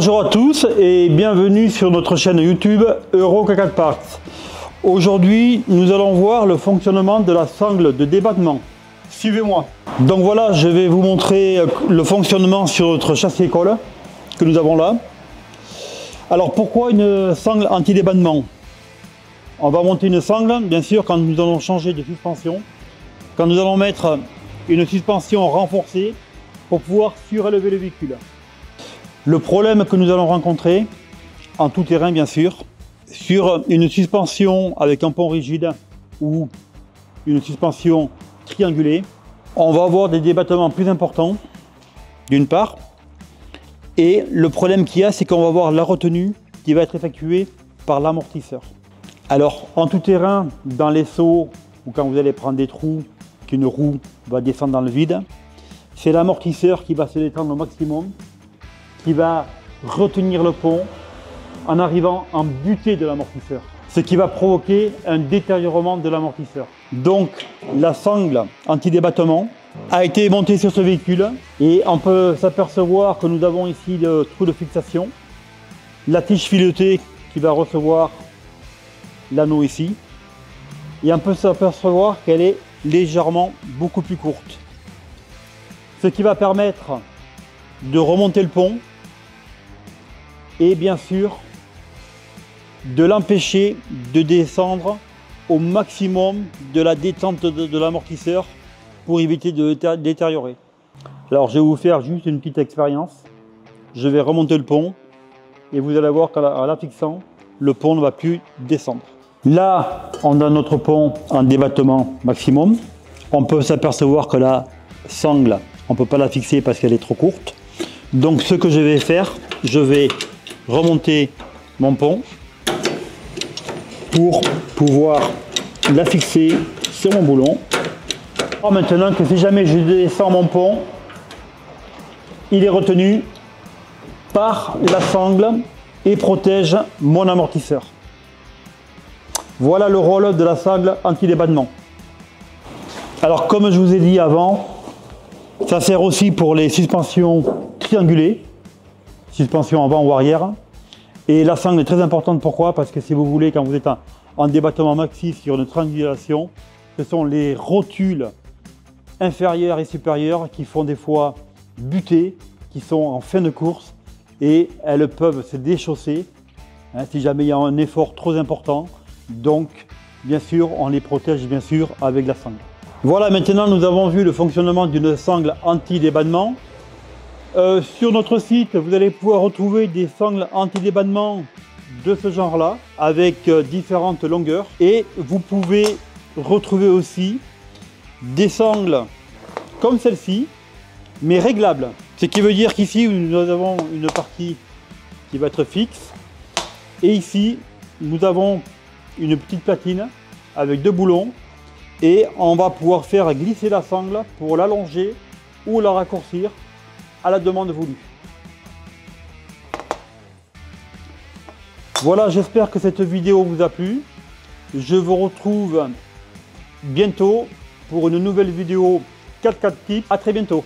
Bonjour à tous et bienvenue sur notre chaîne YouTube Euro 4 Parts. Aujourd'hui, nous allons voir le fonctionnement de la sangle de débattement. Suivez-moi. Donc voilà, je vais vous montrer le fonctionnement sur notre châssis école que nous avons là. Alors pourquoi une sangle anti-débattement? On va monter une sangle, bien sûr, quand nous allons changer de suspension. Quand nous allons mettre une suspension renforcée pour pouvoir surélever le véhicule. Le problème que nous allons rencontrer, en tout terrain bien sûr, sur une suspension avec un pont rigide ou une suspension triangulée, on va avoir des débattements plus importants, d'une part, et le problème qu'il y a, c'est qu'on va avoir la retenue qui va être effectuée par l'amortisseur. Alors, en tout terrain, dans les sauts, ou quand vous allez prendre des trous, qu'une roue va descendre dans le vide, c'est l'amortisseur qui va se détendre au maximum, qui va retenir le pont en arrivant en butée de l'amortisseur, ce qui va provoquer un détériorement de l'amortisseur. Donc la sangle anti-débattement a été montée sur ce véhicule et on peut s'apercevoir que nous avons ici le trou de fixation, la tige filetée qui va recevoir l'anneau ici, et on peut s'apercevoir qu'elle est légèrement beaucoup plus courte, ce qui va permettre de remonter le pont et bien sûr de l'empêcher de descendre au maximum de la détente de l'amortisseur pour éviter de détériorer. Alors je vais vous faire juste une petite expérience. Je vais remonter le pont et vous allez voir qu'en la fixant, le pont ne va plus descendre. Là, on a notre pont en débattement maximum. On peut s'apercevoir que la sangle, on ne peut pas la fixer parce qu'elle est trop courte. Donc ce que je vais faire, je vais remonter mon pont pour pouvoir la fixer sur mon boulon. Alors maintenant que si jamais je descends mon pont, il est retenu par la sangle et protège mon amortisseur. Voilà le rôle de la sangle anti-débattement. Alors comme je vous ai dit avant, ça sert aussi pour les suspensions triangulées, suspension avant ou arrière. Et la sangle est très importante, pourquoi? Parce que si vous voulez, quand vous êtes en débattement maxi sur une triangulation, ce sont les rotules inférieures et supérieures qui font des fois buter, qui sont en fin de course et elles peuvent se déchausser si jamais il y a un effort trop important. Donc bien sûr, on les protège bien sûr avec la sangle. Voilà, maintenant nous avons vu le fonctionnement d'une sangle anti-débattement. Sur notre site, vous allez pouvoir retrouver des sangles anti-débattement de ce genre-là, avec différentes longueurs. Et vous pouvez retrouver aussi des sangles comme celle-ci, mais réglables. Ce qui veut dire qu'ici, nous avons une partie qui va être fixe. Et ici, nous avons une petite platine avec deux boulons. Et on va pouvoir faire glisser la sangle pour l'allonger ou la raccourcir à la demande voulue. Voilà, j'espère que cette vidéo vous a plu. Je vous retrouve bientôt pour une nouvelle vidéo 4x4 Tips. À très bientôt.